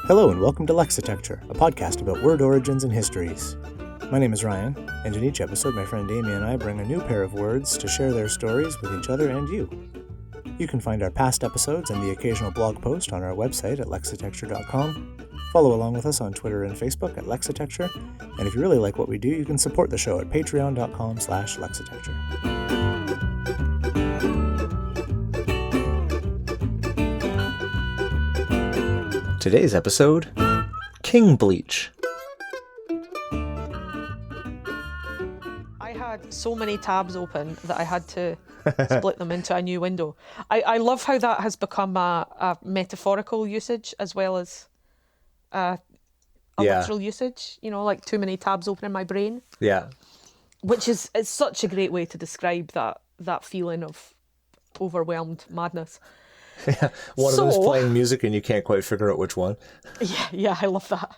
Hello and welcome to Lexitecture, a podcast about word origins and histories. My name is Ryan, and in each episode my friend Amy and I bring a new pair of words to share their stories with each other and you. You can find our past episodes and the occasional blog post on our website at lexitecture.com. Follow along with us on Twitter and Facebook at Lexitecture, and if you really like what we do, you can support the show at patreon.com/lexitecture. Today's episode, King Bleach. I had so many tabs open that I had to split them into a new window. I love how that has become a metaphorical usage as well as a literal usage, you know, like too many tabs open in my brain. Yeah. Which is such a great way to describe that feeling of overwhelmed madness. Yeah, one of them's playing music and you can't quite figure out which one. Yeah, I love that.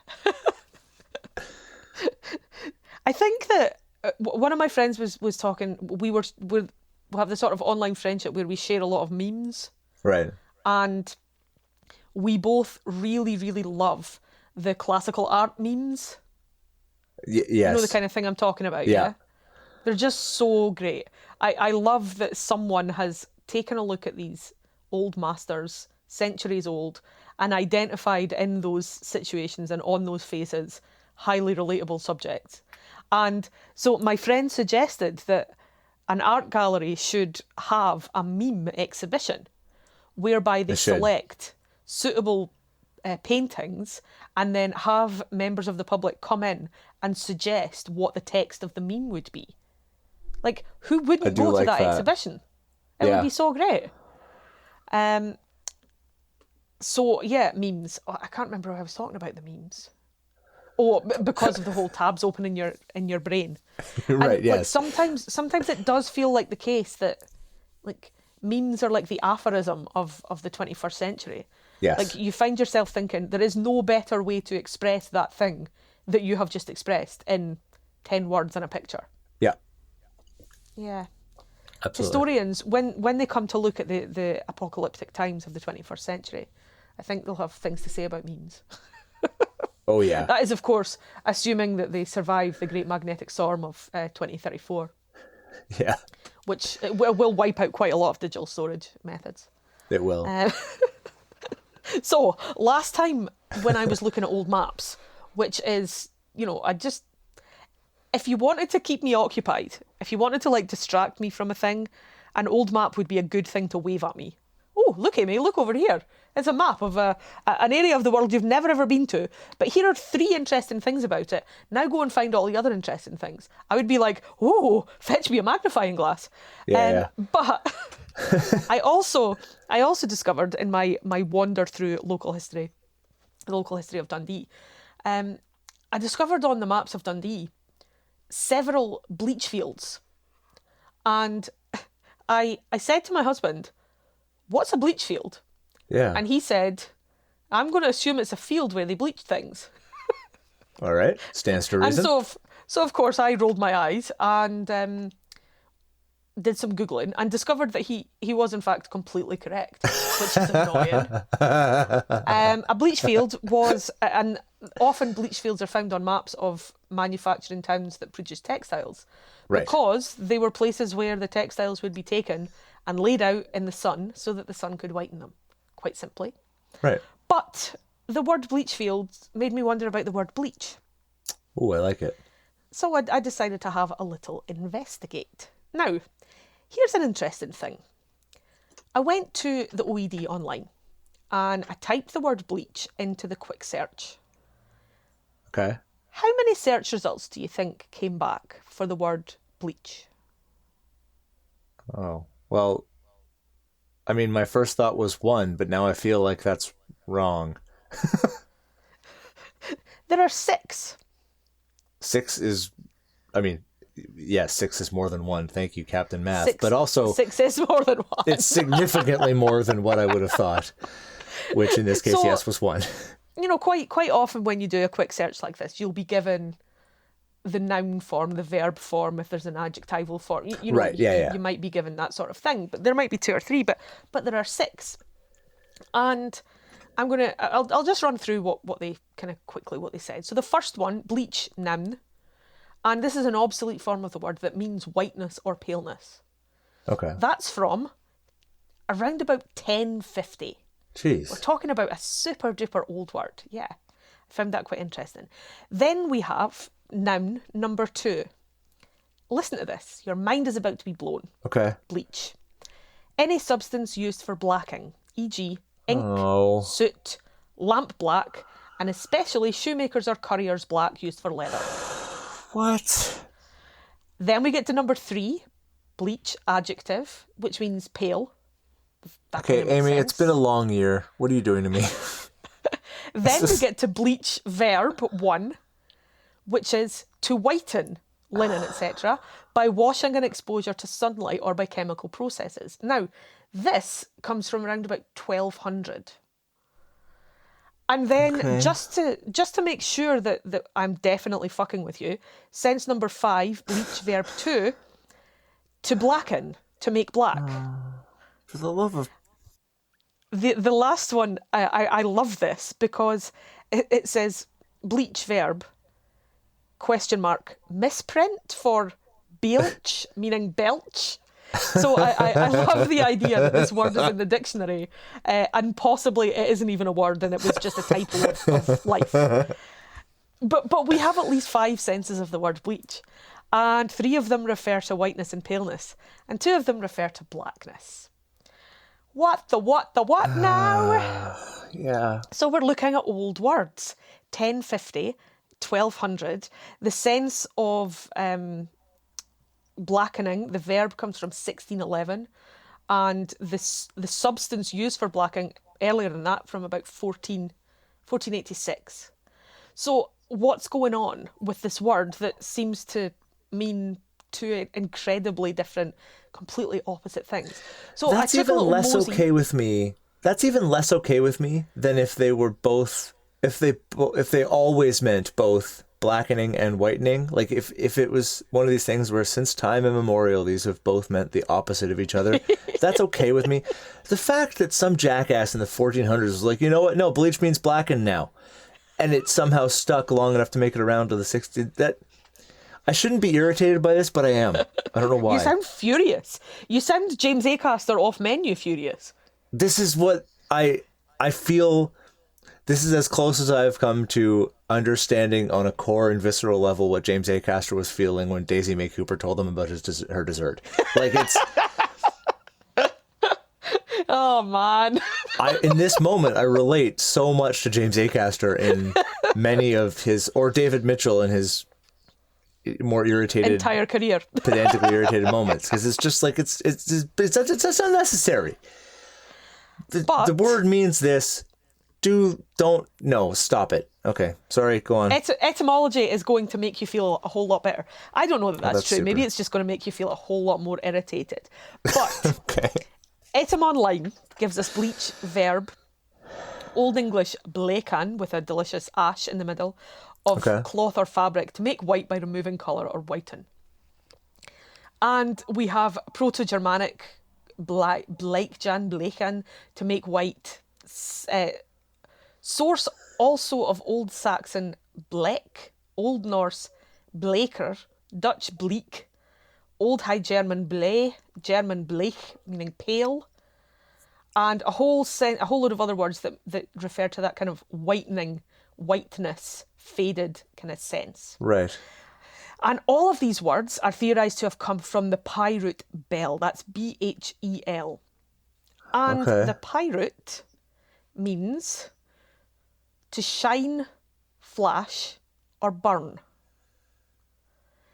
I think that one of my friends was talking. We have this sort of online friendship where we share a lot of memes, right? And we both really, really love the classical art memes. Yes, you know the kind of thing I'm talking about. Yeah, they're just so great. I love that someone has taken a look at these old masters, centuries old, and identified in those situations and on those faces highly relatable subjects. And so my friend suggested that an art gallery should have a meme exhibition whereby they select suitable paintings and then have members of the public come in and suggest what the text of the meme would be. Like, who wouldn't go to that exhibition? It would be so great. So yeah, memes. Oh, I can't remember what I was talking about the memes. Oh, because of the whole tabs open in your brain. Right. And, yes. Like, sometimes it does feel like the case that like memes are like the aphorism of the 21st century. Yes. Like you find yourself thinking there is no better way to express that thing that you have just expressed in 10 words and a picture. Yeah. Yeah. Absolutely. Historians, when they come to look at the apocalyptic times of the 21st century, I think they'll have things to say about memes. Oh, yeah. That is, of course, assuming that they survive the Great Magnetic Storm of 2034. Yeah. Which will wipe out quite a lot of digital storage methods. It will. So, last time when I was looking at old maps, which is, you know, if you wanted to keep me occupied, if you wanted to like distract me from a thing, an old map would be a good thing to wave at me. Oh, look, Amy, look over here. It's a map of an area of the world you've never ever been to, but here are 3 interesting things about it. Now go and find all the other interesting things. I would be like, oh, fetch me a magnifying glass. Yeah. But I also discovered in my wander through the local history of Dundee, I discovered on the maps of Dundee several bleach fields. And I said to my husband, what's a bleach field? Yeah. And he said, I'm going to assume it's a field where they bleach things. All right. Stands to reason. And so of course, I rolled my eyes and did some Googling and discovered that he was in fact completely correct, which is annoying. A bleach field was, and often bleach fields are found on maps of manufacturing towns that produce textiles, because they were places where the textiles would be taken and laid out in the sun so that the sun could whiten them, quite simply. Right. But the word bleach fields made me wonder about the word bleach. Oh, I like it. So I decided to have a little investigate. Now, here's an interesting thing. I went to the OED online and I typed the word bleach into the quick search. Okay. How many search results do you think came back for the word bleach? Oh, well, I mean, my first thought was 1, but now I feel like that's wrong. There are 6. 6 is, I mean, yeah, 6 is more than 1. Thank you, Captain Math. But also, 6 is more than 1. It's significantly more than what I would have thought, which in this case, yes, was 1. You know, quite often when you do a quick search like this, you'll be given the noun form, the verb form, if there's an adjectival form. You know, Right, yeah. You might be given that sort of thing, but there might be 2 or 3, but there are 6. And I'll just run through what they kind of quickly what they said. So the first one, bleach, noun, and this is an obsolete form of the word that means whiteness or paleness. Okay. That's from around about 1050. Jeez. We're talking about a super duper old word. Yeah, I found that quite interesting. Then we have noun number 2. Listen to this. Your mind is about to be blown. Okay. Bleach. Any substance used for blacking, e.g. ink, soot, lamp black, and especially shoemakers or curriers black used for leather. What? Then we get to number 3, bleach, adjective, which means pale. Okay, Amy, it's been a long year. What are you doing to me? Then we get to bleach, verb 1, which is to whiten linen, etc., by washing and exposure to sunlight or by chemical processes. Now, this comes from around about 1200. And then just to make sure that I'm definitely fucking with you, sense number 5, bleach, verb 2, to blacken, to make black. For the love of... The last one, I love this because it says bleach, verb, question mark, misprint for belch, meaning belch. So I love the idea that this word is in the dictionary, and possibly it isn't even a word and it was just a typo of life. But we have at least 5 senses of the word bleach, and 3 of them refer to whiteness and paleness, and 2 of them refer to blackness. What now? Yeah. So we're looking at old words. 1050, 1200. The sense of blackening, the verb comes from 1611, and the substance used for blacking earlier than that from about 1486. So what's going on with this word that seems to mean 2 incredibly different, completely opposite things? So that's even less okay with me. That's even less okay with me than if they were both, if they always meant both blackening and whitening. Like if it was one of these things where since time immemorial these have both meant the opposite of each other, that's okay with me. The fact that some jackass in the 1400s was like, you know what, no, bleach means blacken now, and it somehow stuck long enough to make it around to the 60s, that I shouldn't be irritated by this, but I am. I don't know why. You sound furious. You sound James A.Caster off Menu furious. This is what I feel. This is as close as I've come to understanding on a core and visceral level what James A.Caster was feeling when Daisy May Cooper told him about her dessert. Like, it's... Oh, man. In this moment, I relate so much to James A.Caster in many of his... Or David Mitchell in his more irritated... entire career. Pedantically irritated moments. Because it's just like, it's just unnecessary. The word means this... No, stop it. Okay, sorry, go on. Etymology is going to make you feel a whole lot better. I don't know that that's true. Super. Maybe it's just going to make you feel a whole lot more irritated. But okay. Etymon gives us bleach, verb, Old English blaken with a delicious ash in the middle, of cloth or fabric to make white by removing colour or whiten. And we have Proto-Germanic bleikjan to make white. Source also of Old Saxon blek, Old Norse bleker, Dutch bleak, Old High German ble, German bleich, meaning pale, and a whole load of other words that refer to that kind of whitening, whiteness, faded kind of sense. Right. And all of these words are theorised to have come from the PIE root bel. That's B-H-E-L. And the PIE root means to shine, flash, or burn.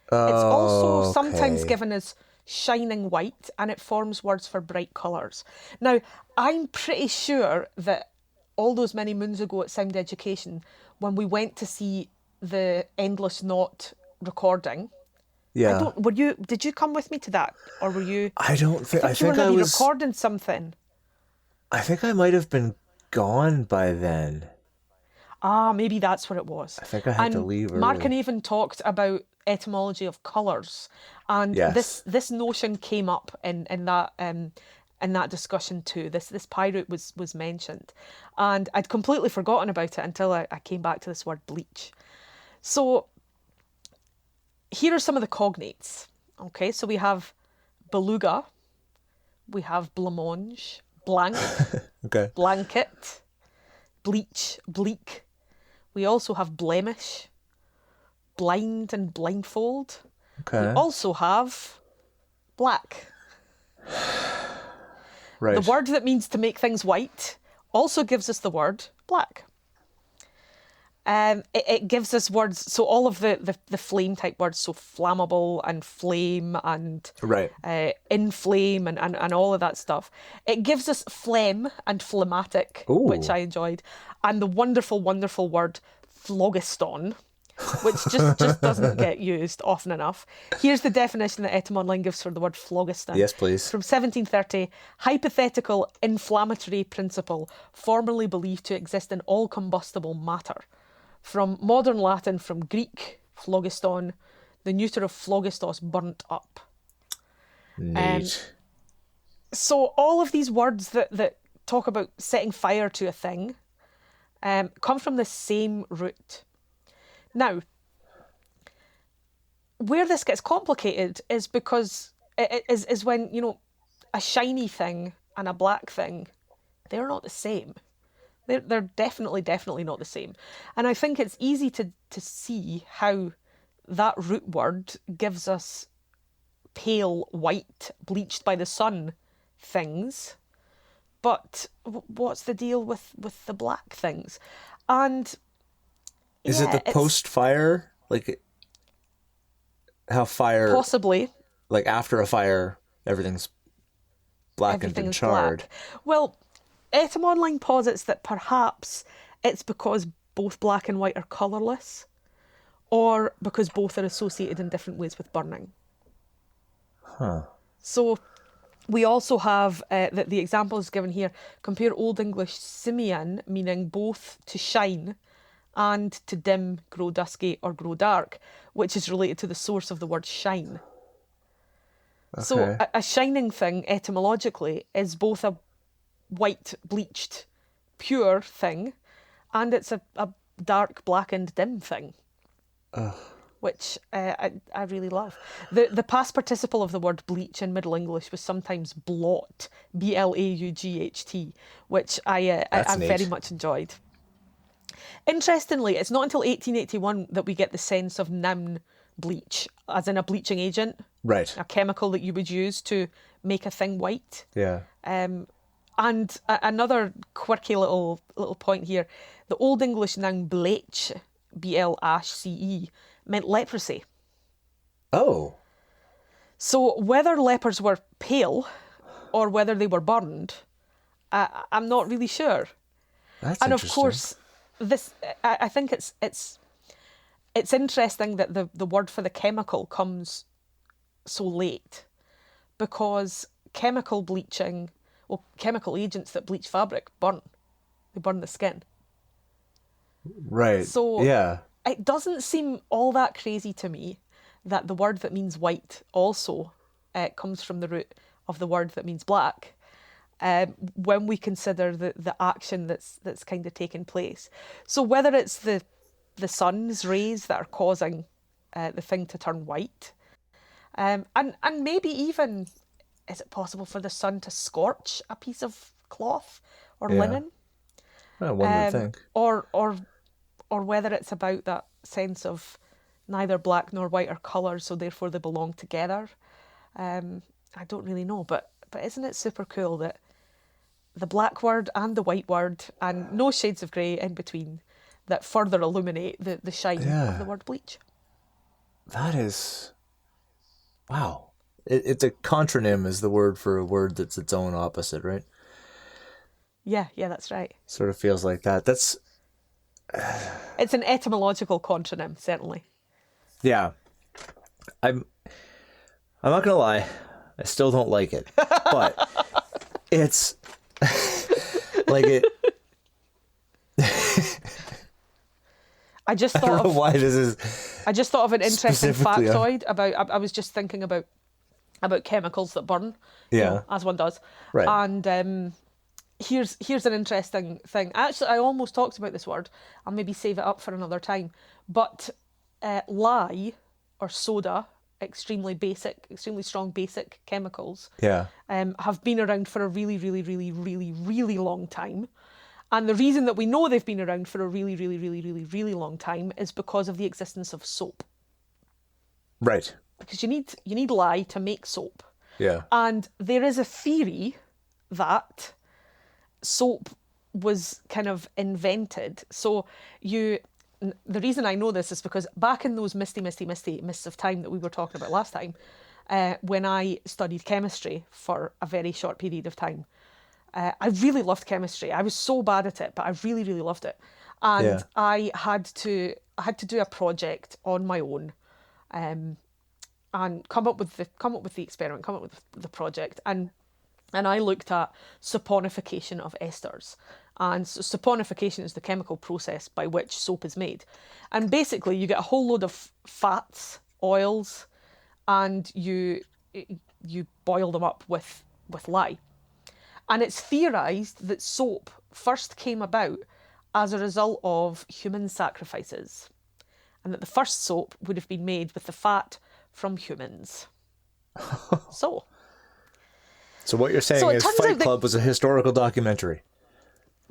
It's also sometimes given as shining white, and it forms words for bright colours. Now, I'm pretty sure that all those many moons ago at Sound Education, when we went to see the Endless Knot recording, did you come with me to that, or were you? I don't think. I think you were maybe recording something. I think I might have been gone by then. Maybe that's what it was. I think I had to And leave Mark early. even talked about etymology of colours, and Yes. this notion came up in that discussion too. This pyrite was mentioned, and I'd completely forgotten about it until I came back to this word bleach. So here are some of the cognates. Okay, so we have beluga, we have blancmange, blank, Okay. blanket, bleach, bleak. We also have blemish, blind and blindfold. We Okay. also have black. Right. The word that means to make things white also gives us the word black. It gives us words, so all of the flame type words, so flammable and flame and Right. inflame and all of that stuff. It gives us phlegm and phlegmatic, Ooh. which I enjoyed, and the wonderful, wonderful word phlogiston, which just doesn't get used often enough. Here's the definition that Etymon gives for the word phlogiston. Yes, please. From 1730, hypothetical inflammatory principle formerly believed to exist in all combustible matter. From modern Latin, from Greek, phlogiston, the neuter of phlogistos, burnt up. Neat. So all of these words that talk about setting fire to a thing come from the same root. Now, where this gets complicated is because is when, a shiny thing and a black thing, they're not the same. They're definitely not the same. And I think it's easy to see how that root word gives us pale, white, bleached by the sun things. But what's the deal with the black things? And Is it the post-fire? Like, how fire... Possibly. Like, after a fire, everything's blackened and charred. Black. Well, Etymon posits that perhaps it's because both black and white are colourless, or because both are associated in different ways with burning. Huh. So we also have the examples given here. Compare Old English simian, meaning both to shine and to dim, grow dusky, or grow dark, which is related to the source of the word shine. Okay. So a shining thing, etymologically, is both a white, bleached, pure thing, and it's a dark, blackened, dim thing. Ugh. Which I really love. The past participle of the word bleach in Middle English was sometimes blot, B-L-A-U-G-H-T, which I very much enjoyed. Interestingly, it's not until 1881 that we get the sense of noun bleach, as in a bleaching agent. Right. A chemical that you would use to make a thing white. Yeah. And another quirky little point here, the Old English noun bleach, B-L-A-C-E, meant leprosy. Oh. So whether lepers were pale or whether they were burned, I'm not really sure. That's And interesting. of course, I think it's interesting that the word for the chemical comes so late, because chemical agents that bleach fabric burn. They burn the skin. Right. So yeah. It doesn't seem all that crazy to me that the word that means white also comes from the root of the word that means black, when we consider the action that's kind of taken place. So whether it's the sun's rays that are causing the thing to turn white, and maybe even, is it possible for the sun to scorch a piece of cloth or linen? Well, one would think. Or whether it's about that sense of neither black nor white are colours, so therefore they belong together. I don't really know, but isn't it super cool that the black word and the white word, and no shades of grey in between, that further illuminate the shine of the word bleach? That is... Wow. It's a contronym is the word for a word that's its own opposite, right? Yeah, that's right. Sort of feels like that. That's... It's an etymological contronym, certainly. Yeah. I'm not gonna lie, I still don't like it. But it's like it I just I thought don't know of why this is. I just thought of an interesting specifically factoid about. I was just thinking about chemicals that burn. Yeah. As one does. Right. And here's an interesting thing. Actually, I almost talked about this word. I'll maybe save it up for another time. But lye or soda, extremely strong basic chemicals, Yeah. have been around for a really, really, really, really, really long time. And the reason that we know they've been around for a really, really, really, really, really long time is because of the existence of soap. Right. Because you need lye to make soap. Yeah. And there is a theory that soap was kind of invented. So the reason I know this is because back in those misty mists of time that we were talking about last time, when I studied chemistry for a very short period of time, I really loved chemistry. I was so bad at it, but I really, really loved it. And I had to do a project on my own, and come up with the experiment, come up with the project, and I looked at saponification of esters. And so saponification is the chemical process by which soap is made. And basically you get a whole load of fats, oils, and you boil them up with lye. And it's theorised that soap first came about as a result of human sacrifices, and that the first soap would have been made with the fat from humans. So what you're saying is Fight Club was a historical documentary.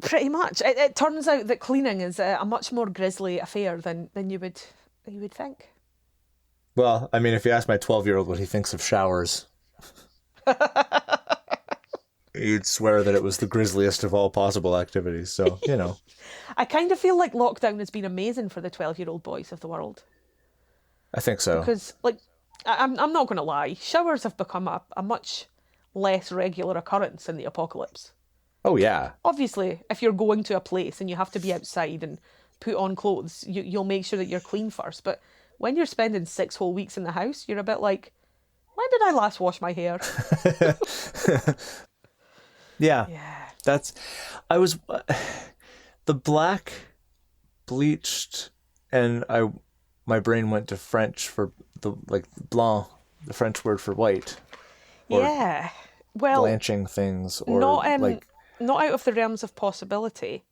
Pretty much. It turns out that cleaning is a much more grisly affair than you would think. Well, I mean, if you ask my 12-year-old what he thinks of showers, you'd swear that it was the grisliest of all possible activities. So, I kind of feel like lockdown has been amazing for the 12-year-old boys of the world. I think so. Because, I'm not going to lie, showers have become a much less regular occurrence in the apocalypse. Oh, yeah. Obviously, if you're going to a place and you have to be outside and put on clothes, you'll make sure that you're clean first. But when you're spending 6 whole weeks in the house, you're a bit like, when did I last wash my hair? Yeah. The black bleached, and my brain went to French for blanc, the French word for white. Yeah. Well, blanching things, or not out of the realms of possibility.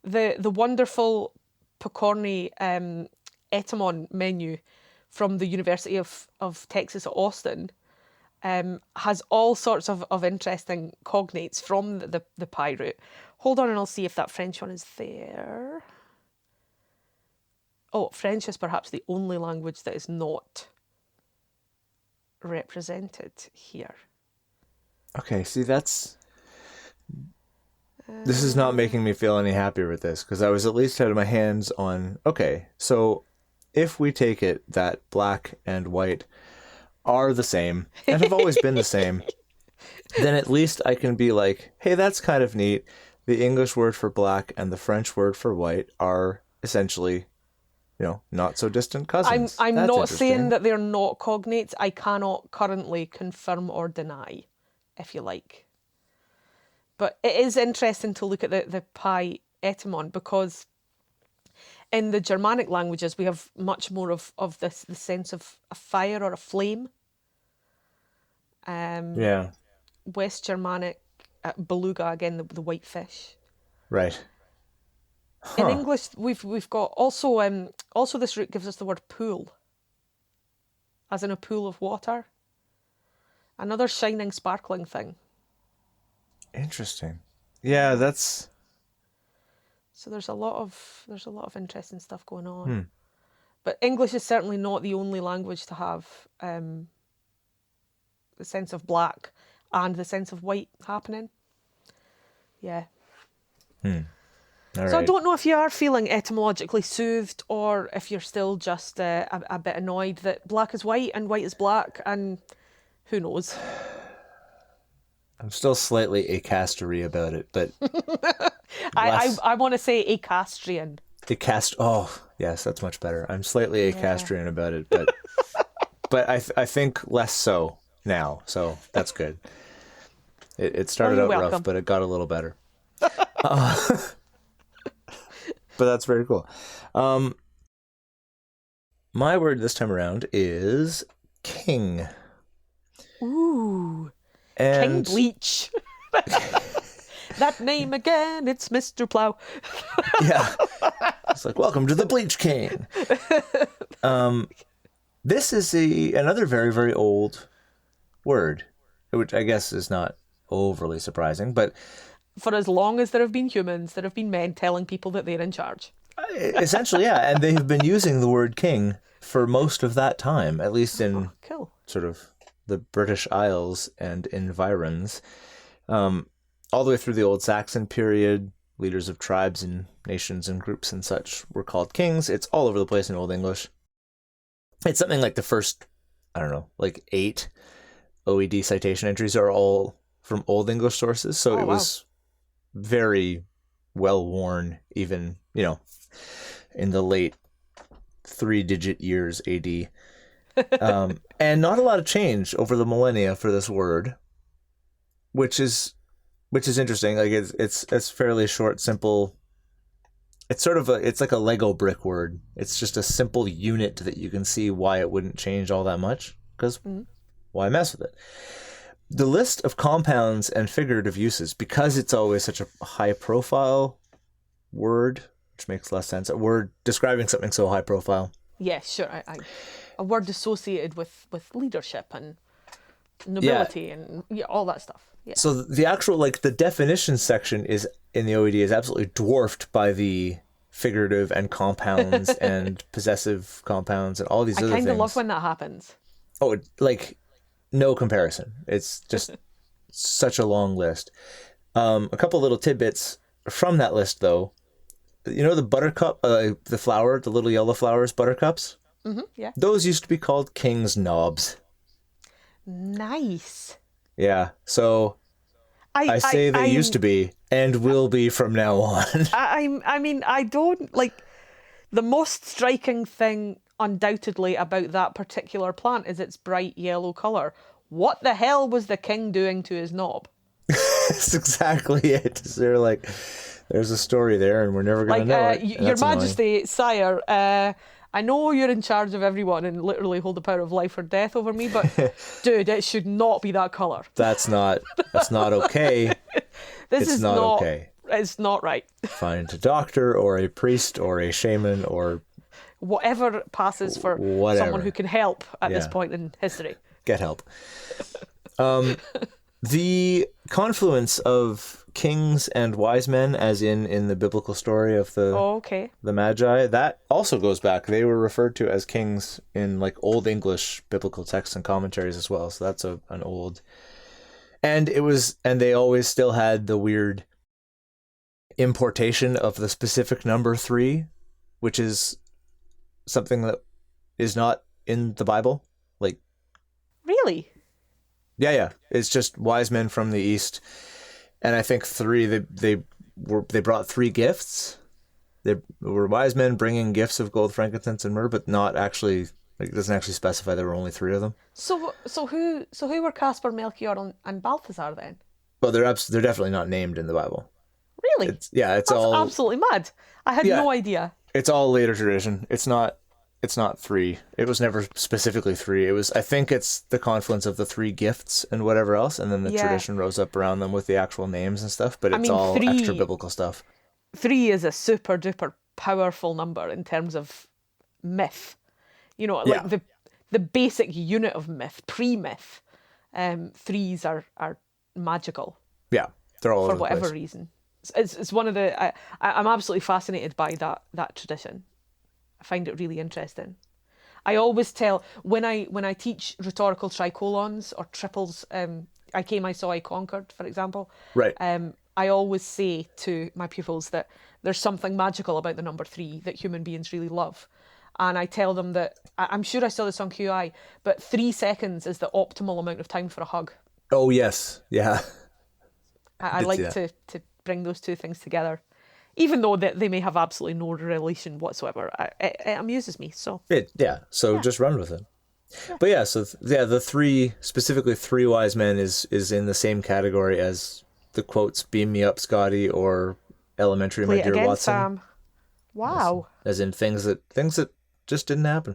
The wonderful Picorni Etamon menu from the University of Texas at Austin has all sorts of interesting cognates from the pie root. Hold on and I'll see if that French one is there. Oh, French is perhaps the only language that is not represented here. Okay, see, this is not making me feel any happier with this, because I was at least had my hands on, okay, so if we take it that black and white are the same, and have always been the same, then at least I can be like, hey, that's kind of neat. The English word for black and the French word for white are essentially, not so distant cousins. I'm not saying that they're not cognates. I cannot currently confirm or deny, if you like. But it is interesting to look at the pie etymon, because in the Germanic languages we have much more of the sense of a fire or a flame. West Germanic, beluga, again, the white fish. Right. In English, we've got also this root gives us the word pool, as in a pool of water. Another shining, sparkling thing. Interesting. Yeah, that's. So there's a lot of interesting stuff going on. But English is certainly not the only language to have the sense of black and the sense of white happening. Yeah. All So right. I don't know if you are feeling etymologically soothed, or if you're still just a bit annoyed that black is white and white is black, and who knows. I'm still slightly acastery about it, but I want to say acastrian. Oh, yes, that's much better. I'm slightly acastrian about it, but I think less so now, so that's good. It started out rough, but it got a little better. But that's very cool. My word this time around is king. Ooh. And King Bleach. That name again, it's Mr. Plow. yeah. It's like, welcome to the Bleach King. This is another very, very old word, which I guess is not overly surprising, but For as long as there have been humans, there have been men telling people that they're in charge. essentially, yeah. And they have been using the word king for most of that time, at least in Cool. sort of the British Isles and environs. All the way through the Old Saxon period, leaders of tribes and nations and groups and such were called kings. It's all over the place in Old English. It's something like the first, I don't know, like 8 OED citation entries are all from Old English sources. So it was very well worn, even, in the late 3-digit years AD. And not a lot of change over the millennia for this word, which is interesting. Like it's fairly short, simple. It's it's like a Lego brick word. It's just a simple unit that you can see why it wouldn't change all that much, because why mess with it? The list of compounds and figurative uses, because it's always such a high profile word, which makes less sense. A word describing something so high profile. Yeah, sure. A word associated with leadership and nobility and all that stuff. Yeah. So the actual, the definition section is in the OED is absolutely dwarfed by the figurative and compounds and possessive compounds and all these other things. I kind of love when that happens. Oh, no comparison. It's just such a long list. A couple little tidbits from that list, though. You know the buttercup, the flower, the little yellow flowers, buttercups? Mm-hmm, yeah. Those used to be called king's knobs. Nice. Yeah, so I say they used to be and will be from now on. I don't, the most striking thing undoubtedly about that particular plant is its bright yellow colour. What the hell was the king doing to his knob? That's exactly it. They're like, there's a story there and we're never going to know it. Your Majesty, sire, I know you're in charge of everyone and literally hold the power of life or death over me, but dude, it should not be that colour. That's not okay. This is not okay. It's not right. Find a doctor or a priest or a shaman or whatever passes for someone who can help at this point in history. Get help. The confluence of kings and wise men, as in the biblical story of the Magi, that also goes back. They were referred to as kings in Old English biblical texts and commentaries as well. So that's an old. And they always still had the weird importation of the specific number 3, which is something that is not in the Bible. Really? Yeah. It's just wise men from the East. And I think 3, they brought 3 gifts. They were wise men bringing gifts of gold, frankincense, and myrrh, but not actually, it doesn't actually specify there were only 3 of them. So who were Caspar, Melchior, and Balthazar then? Well, they're definitely not named in the Bible. Really? That's all absolutely mad. I had no idea. It's all later tradition. It's not 3. It was never specifically 3. I think it's the confluence of the 3 gifts and whatever else, and then the tradition rose up around them with the actual names and stuff, but it's all 3, extra biblical stuff. 3 is a super duper powerful number in terms of myth. The basic unit of myth, pre-myth. 3s are magical. Yeah, they're all for over whatever the place. reason. It's one of the I'm absolutely fascinated by that tradition. I find it really interesting. I always tell when I teach rhetorical tricolons or triples, I came, I saw, I conquered, for example. Right. I always say to my pupils that there's something magical about the number 3 that human beings really love. And I tell them that, I'm sure I saw this on QI, but 3 seconds is the optimal amount of time for a hug. Oh, yes. Yeah. I like to bring those 2 things together. Even though they may have absolutely no relation whatsoever. It amuses me, so. Just run with it. Yeah. But the 3, specifically 3 wise men is in the same category as the quotes, beam me up, Scotty, or elementary, Play my dear again, Watson. Sam. Wow. As in things that just didn't happen.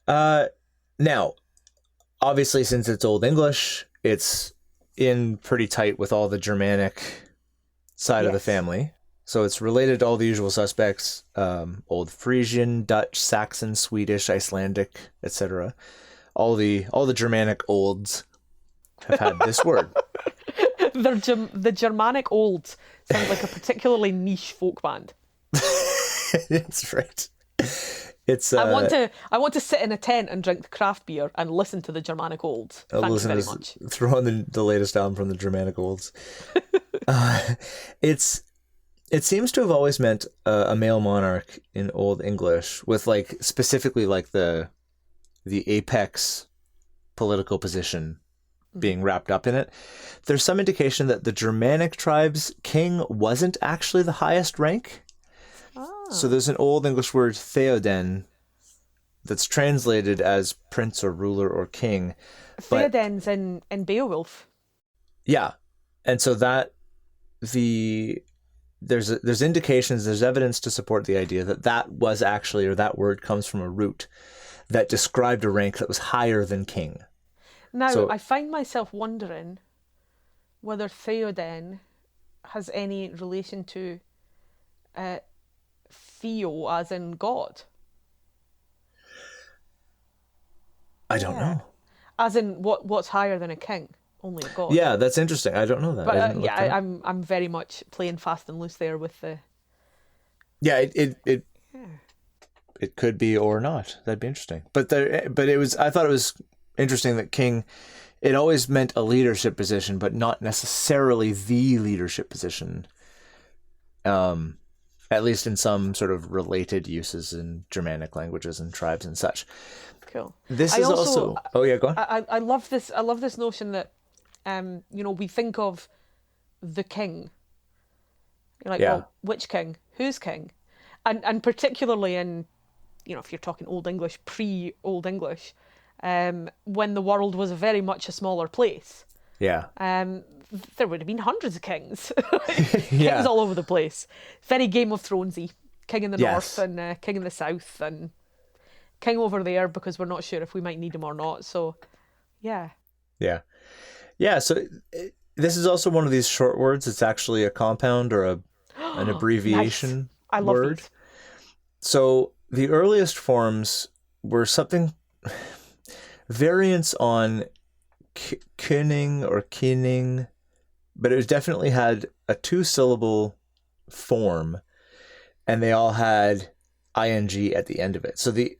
Now, obviously, since it's Old English, it's in pretty tight with all the Germanic side of the family. So it's related to all the usual suspects, Old Frisian, Dutch, Saxon, Swedish, Icelandic, etc. All the Germanic olds have had this word. The Germanic olds sounds like a particularly niche folk band. That's right. It's I want to sit in a tent and drink craft beer and listen to the Germanic olds. Thank you very much. Throw on the latest album from the Germanic olds. It seems to have always meant a male monarch in Old English, with like specifically like the apex political position being wrapped up in it. There's some indication that the Germanic tribes' king wasn't actually the highest rank. Oh. So there's an Old English word, theoden, that's translated as prince or ruler or king. Theoden's in Beowulf. Yeah. And so that there's indications, there's evidence to support the idea that was actually, or that word comes from a root that described a rank that was higher than king. Now, I find myself wondering whether Theoden has any relation to Theo, as in God. I don't know. As in, what's higher than a king? Only a god. Yeah, that's interesting. I don't know that. But I'm very much playing fast and loose there with the. Yeah, it could be or not. That'd be interesting. But it was. I thought it was interesting that king. It always meant a leadership position, but not necessarily the leadership position. At least in some sort of related uses in Germanic languages and tribes and such. Cool. This is also. Oh yeah, go on. I love this. I love this notion that, we think of the king. You're like, well, which king? Who's king? And particularly in, if you're talking Old English, pre-Old English, when the world was very much a smaller place. Yeah. There would have been hundreds of kings. Kings all over the place. Very Game of Thronesy. King in the north and king in the south and king over there because we're not sure if we might need him or not. So, yeah. Yeah. Yeah, so this is also one of these short words. It's actually a compound or an abbreviation nice. I love word. These. So the earliest forms were something variants on König or Keening, but it definitely had a 2-syllable form, and they all had ing at the end of it. So the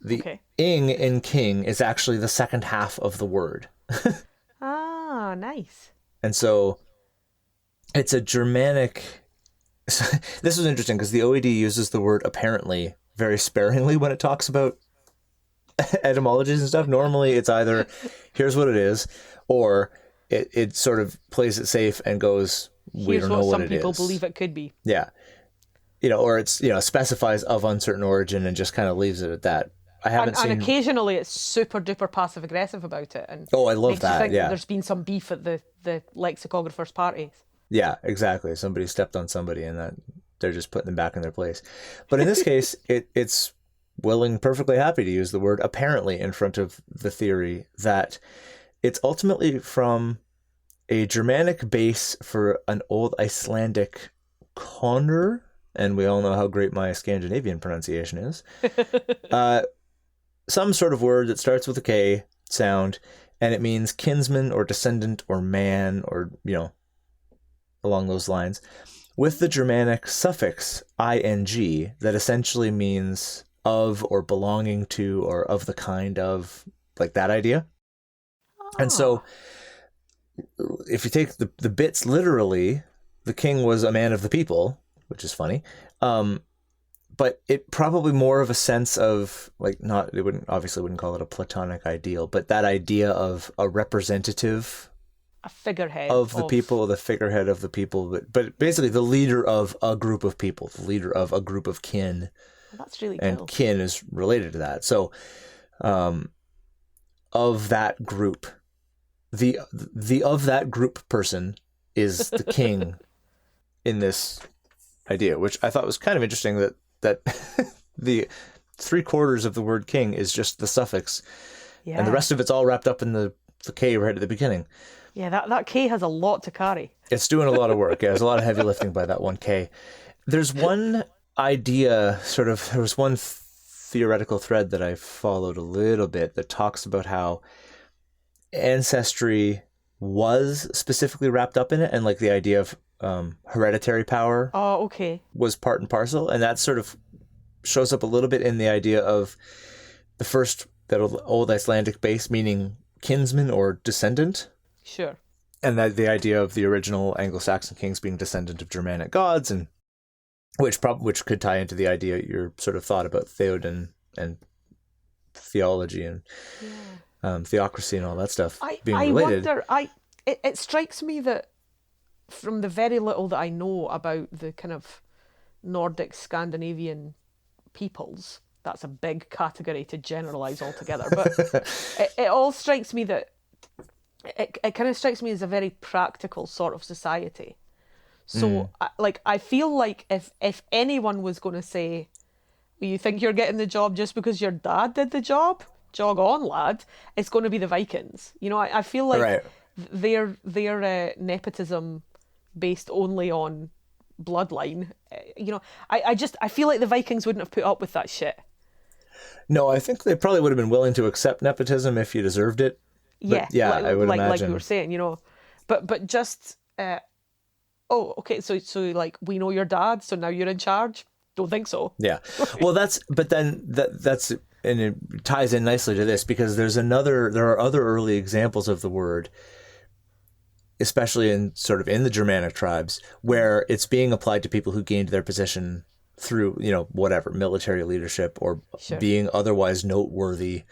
ing in king is actually the second half of the word. Ah, nice. And so it's a Germanic. This was interesting because the OED uses the word apparently very sparingly when it talks about etymologies and stuff. Normally it's either here's what it is, or it sort of plays it safe and goes, we don't know what it is. Some people believe it could be. Yeah. Or it's, specifies of uncertain origin and just kind of leaves it at that. I haven't seen. And occasionally it's super duper passive aggressive about it. And I love that. Think there's been some beef at the lexicographers' parties. Yeah, exactly. Somebody stepped on somebody and that they're just putting them back in their place. But in this case, it's perfectly happy to use the word apparently in front of the theory that it's ultimately from a Germanic base for an old Icelandic konur, and we all know how great my Scandinavian pronunciation is. Some sort of word that starts with a K sound, and it means kinsman or descendant or man or, along those lines, with the Germanic suffix ing that essentially means of or belonging to or of the kind of, like that idea. And so if you take the bits literally, the king was a man of the people, which is funny. But it probably more of a sense of wouldn't call it a Platonic ideal, but that idea of a representative, a figurehead of the people, the figurehead of the people, but basically the leader of a group of people, the leader of a group of kin. Well, that's really cool. And kin is related to that. So, of that group, the of that group person is the king in this idea, which I thought was kind of interesting that the 3/4 of the word king is just the suffix, Yeah. and the rest of it's all wrapped up in the K right at the beginning. Yeah, that K has a lot to carry. It's doing a lot of work. Yeah, there's a lot of heavy lifting by that one K. There's one idea, there was one theoretical thread that I followed a little bit that talks about how ancestry was specifically wrapped up in it, and like the idea of hereditary power Oh, okay. was part and parcel, and that sort of shows up a little bit in the idea of the first, that old Icelandic base meaning kinsman or descendant. Sure. And that the idea of the original Anglo-Saxon kings being descendant of Germanic gods, and which could tie into the idea your sort of thought about Theoden and theology and theocracy and all that stuff being related. I wonder. It strikes me that from the very little that I know about the kind of Nordic Scandinavian peoples, that's a big category to generalize altogether. But it all strikes me that. It kind of strikes me as a very practical sort of society. So, I feel like if anyone was going to say, well, you think you're getting the job just because your dad did the job? Jog on, lad. It's going to be the Vikings. You know, I feel like Right. their nepotism based only on bloodline. I feel like the Vikings wouldn't have put up with that shit. No, I think they probably would have been willing to accept nepotism if you deserved it. But I would imagine. Like we were saying, but just okay, so like we know your dad, so now you're in charge. Don't think so. Yeah, well, that's and it ties in nicely to this, because there are other early examples of the word, especially in the Germanic tribes, where it's being applied to people who gained their position through whatever military leadership or being otherwise noteworthy,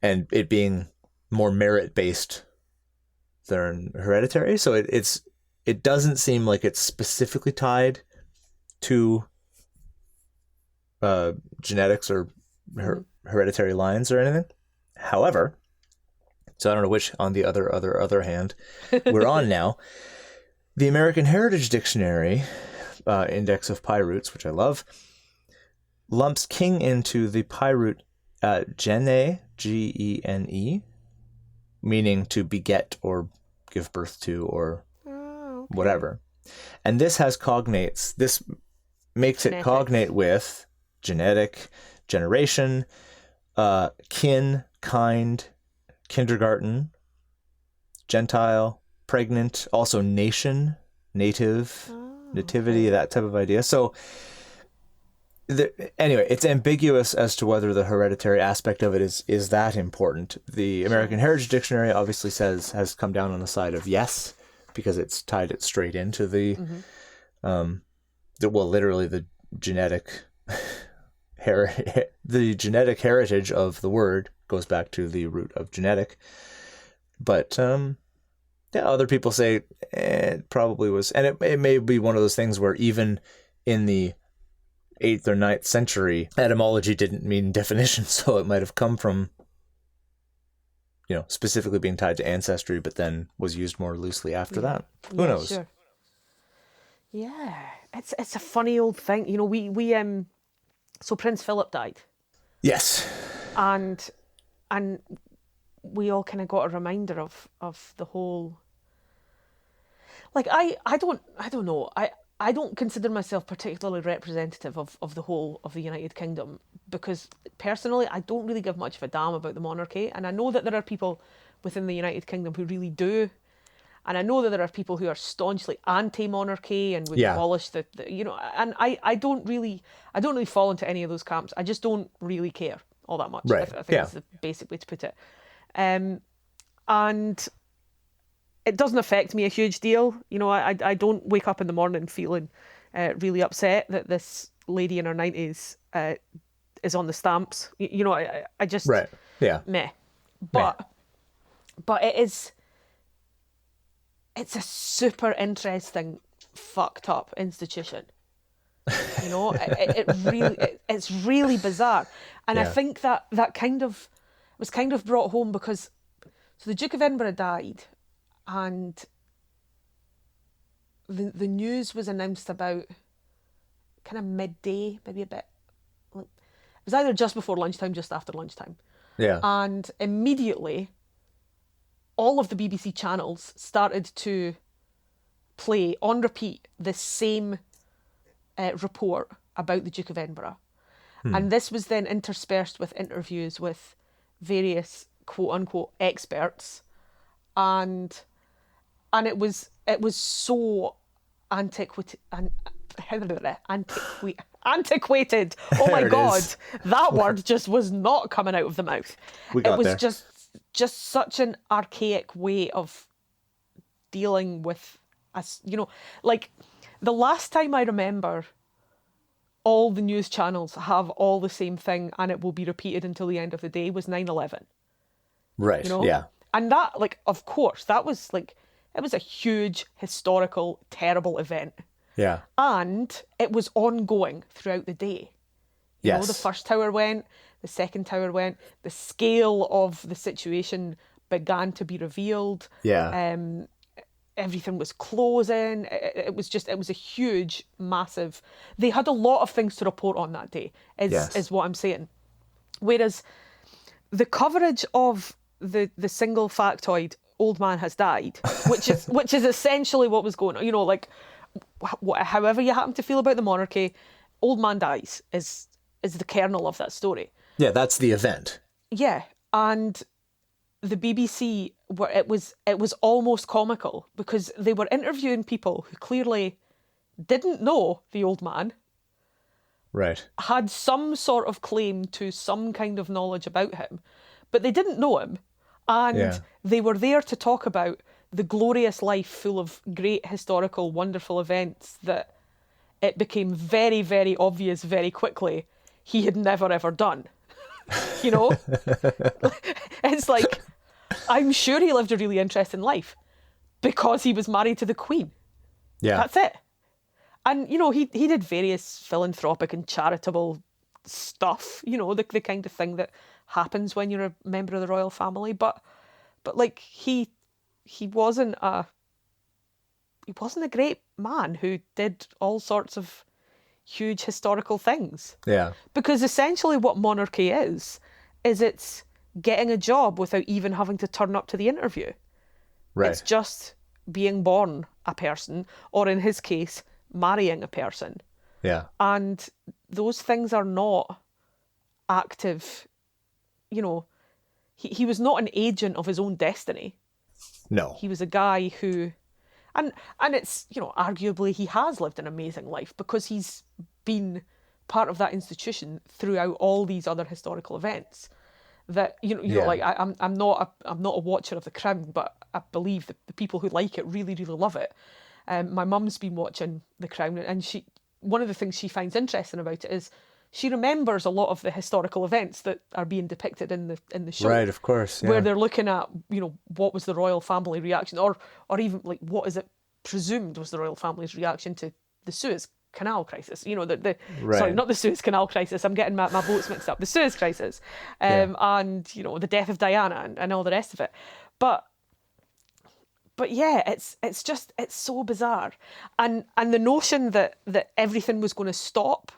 and it being more merit-based than hereditary. So it doesn't seem like it's specifically tied to genetics or hereditary lines or anything. However, so I don't know which on the other hand we're on now. The American Heritage Dictionary Index of Pi roots, which I love, lumps king into the Pi root gene, Gene, meaning to beget or give birth to or whatever. And this has cognates. This makes it cognate with genetic, generation, kin, kind, kindergarten, Gentile, pregnant, also nation, native, nativity, that type of idea. So anyway, it's ambiguous as to whether the hereditary aspect of it is that important. The American Heritage Dictionary obviously has come down on the side of yes, because it's tied it straight into the literally the genetic the genetic heritage of the word goes back to the root of genetic. But other people say it probably was, and it may be one of those things where even in the 8th or 9th century, etymology didn't mean definition, so it might have come from, specifically being tied to ancestry, but then was used more loosely after that. Who knows? Sure. Yeah, it's a funny old thing. We so Prince Philip died. Yes. And we all kind of got a reminder of the whole. Like I don't know. I don't consider myself particularly representative of the whole of the United Kingdom, because personally I don't really give much of a damn about the monarchy, and I know that there are people within the United Kingdom who really do, and I know that there are people who are staunchly anti-monarchy and would abolish the and I don't really fall into any of those camps. I just don't really care all that much. Right. I think that's the basic way to put it. And it doesn't affect me a huge deal. I don't wake up in the morning feeling really upset that this lady in her 90s is on the stamps. I just right. Yeah. meh. But it's a super interesting fucked up institution. It's really bizarre, and I think that kind of was kind of brought home because the Duke of Edinburgh died. And the news was announced about kind of midday, maybe a bit. was either just before lunchtime, just after lunchtime. Yeah. And immediately, all of the BBC channels started to play on repeat the same report about the Duke of Edinburgh. And this was then interspersed with interviews with various quote unquote experts, and it was so antiquated. Antiquated. Oh my God, that word just was not coming out of the mouth. It was just such an archaic way of dealing with us. Like the last time I remember all the news channels have all the same thing and it will be repeated until the end of the day was 9/11. Right. Yeah. And that, like, of course, that was like, it was a huge historical, terrible event. Yeah. And it was ongoing throughout the day. You know, the first tower went, the second tower went, the scale of the situation began to be revealed. Yeah. Everything was closing. It was a huge, massive. They had a lot of things to report on that day, is what I'm saying. Whereas the coverage of the single factoid, old man has died, which is essentially what was going on. Like, however you happen to feel about the monarchy, old man dies is the kernel of that story. Yeah, that's the event. Yeah, and the BBC, where it was almost comical because they were interviewing people who clearly didn't know the old man, right, had some sort of claim to some kind of knowledge about him, but they didn't know him, and they were there to talk about the glorious life full of great historical, wonderful events that it became very, very obvious very quickly he had never ever done. It's like, I'm sure he lived a really interesting life because he was married to the Queen. Yeah. That's it. And, he did various philanthropic and charitable stuff, the kind of thing that happens when you're a member of the royal family. But like, he wasn't a great man who did all sorts of huge historical things. Yeah. Because essentially what monarchy is it's getting a job without even having to turn up to the interview. Right. It's just being born a person, or in his case, marrying a person. Yeah. And those things are not active. He was not an agent of his own destiny. No. He was a guy who, and it's, arguably he has lived an amazing life because he's been part of that institution throughout all these other historical events. That like I'm not a watcher of The Crown, but I believe that the people who like it really, really love it. My mum's been watching The Crown, and one of the things she finds interesting about it is she remembers a lot of the historical events that are being depicted in the show. Right, of course. Yeah. Where they're looking at, what was the royal family reaction, or even like what is it presumed was the royal family's reaction to the Suez Canal crisis. Sorry, not the Suez Canal crisis. I'm getting my boats mixed up. The Suez crisis, and the death of Diana and all the rest of it. But yeah, it's so bizarre, and the notion that everything was going to stop,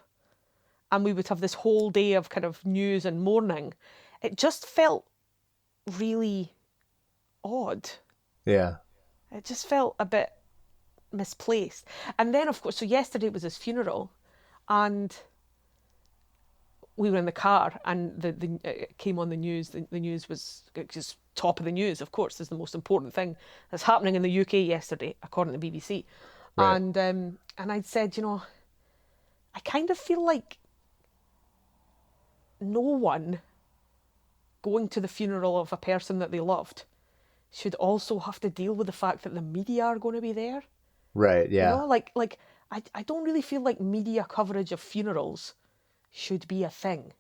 and we would have this whole day of kind of news and mourning, it just felt really odd. Yeah. It just felt a bit misplaced. And then, of course, so yesterday was his funeral, and we were in the car, and it came on the news. The news was just top of the news, of course, is the most important thing that's happening in the UK yesterday, according to the BBC. Right. And I'd said, I kind of feel like no one going to the funeral of a person that they loved should also have to deal with the fact that the media are going to be there. Right, yeah. Like I don't really feel like media coverage of funerals should be a thing.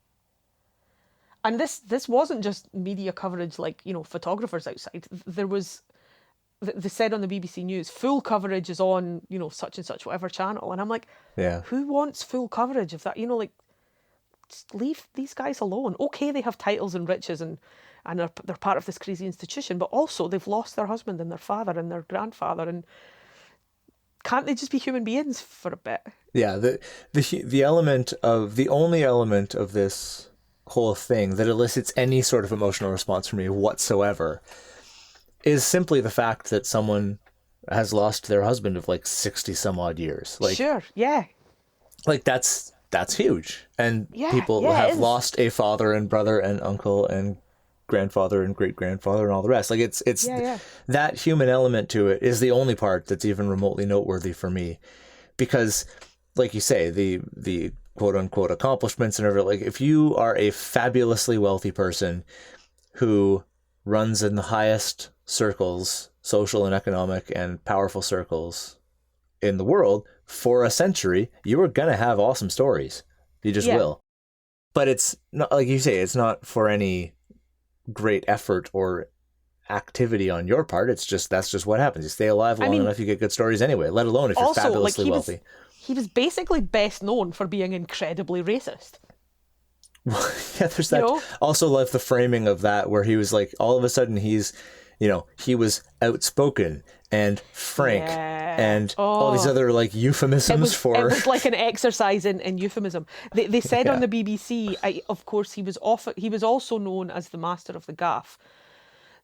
And this wasn't just media coverage like, photographers outside. There was, they said on the BBC News, full coverage is on, such and such, whatever channel. And I'm like, yeah, who wants full coverage of that? Just leave these guys alone. Okay, they have titles and riches and they're part of this crazy institution, but also they've lost their husband and their father and their grandfather, and can't they just be human beings for a bit? Yeah, the element of the only element of this whole thing that elicits any sort of emotional response from me whatsoever is simply the fact that someone has lost their husband of like 60 some odd years. Like, sure, yeah. Like that's huge. And people have lost a father and brother and uncle and grandfather and great grandfather and all the rest. Like it's that human element to it is the only part that's even remotely noteworthy for me, because like you say, the quote unquote accomplishments and everything, like if you are a fabulously wealthy person who runs in the highest circles, social and economic and powerful circles in the world for a century, you are going to have awesome stories. You just will. But it's not, like you say, it's not for any great effort or activity on your part. It's just, that's just what happens. You stay alive long enough, you get good stories anyway, let alone if you're also, fabulously wealthy. He was basically best known for being incredibly racist. Yeah, there's that. Also, like the framing of that, where he was like, all of a sudden he's, he was outspoken and frank and all these other like euphemisms for. It was like an exercise in euphemism. They said on the BBC, of course, he was also known as the master of the gaff.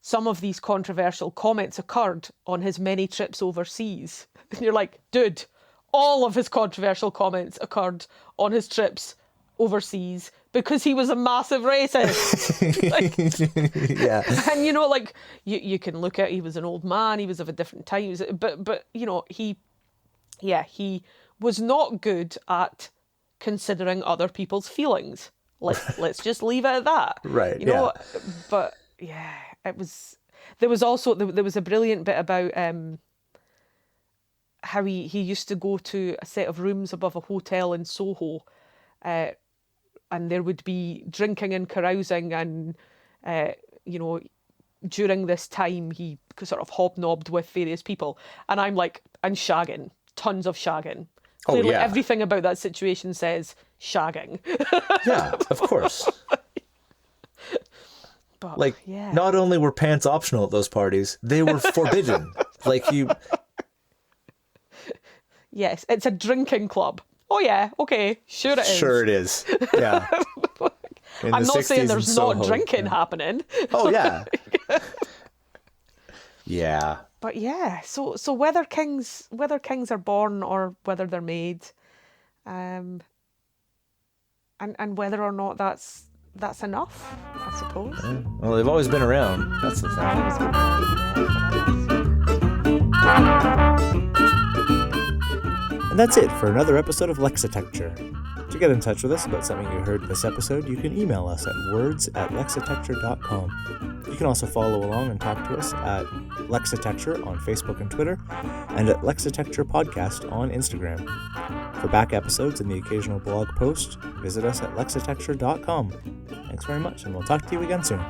Some of these controversial comments occurred on his many trips overseas. And you're like, dude, all of his controversial comments occurred on his trips overseas because he was a massive racist. Yeah. And like you can look at, he was an old man, he was of a different time, but he was not good at considering other people's feelings. Let's just leave it at that. Right. But yeah, there was a brilliant bit about how he used to go to a set of rooms above a hotel in Soho, and there would be drinking and carousing, and during this time he sort of hobnobbed with various people, and I'm like, and shagging, tons of shagging. Clearly everything about that situation says shagging. Yeah, of course. But, not only were pants optional at those parties, they were forbidden. Yes, it's a drinking club. Oh yeah, okay, sure it is. Sure it is. Yeah. I'm not saying there's not drinking happening. Oh yeah. Yeah. But yeah, so whether kings are born or whether they're made, and whether or not that's enough, I suppose. Yeah. Well, they've always been around. That's the thing. And that's it for another episode of Lexitecture. To get in touch with us about something you heard in this episode, you can email us at words@lexitecture.com. You can also follow along and talk to us at Lexitecture on Facebook and Twitter, and at Lexitecture Podcast on Instagram. For back episodes and the occasional blog post, visit us at Lexitecture.com. Thanks very much, and we'll talk to you again soon.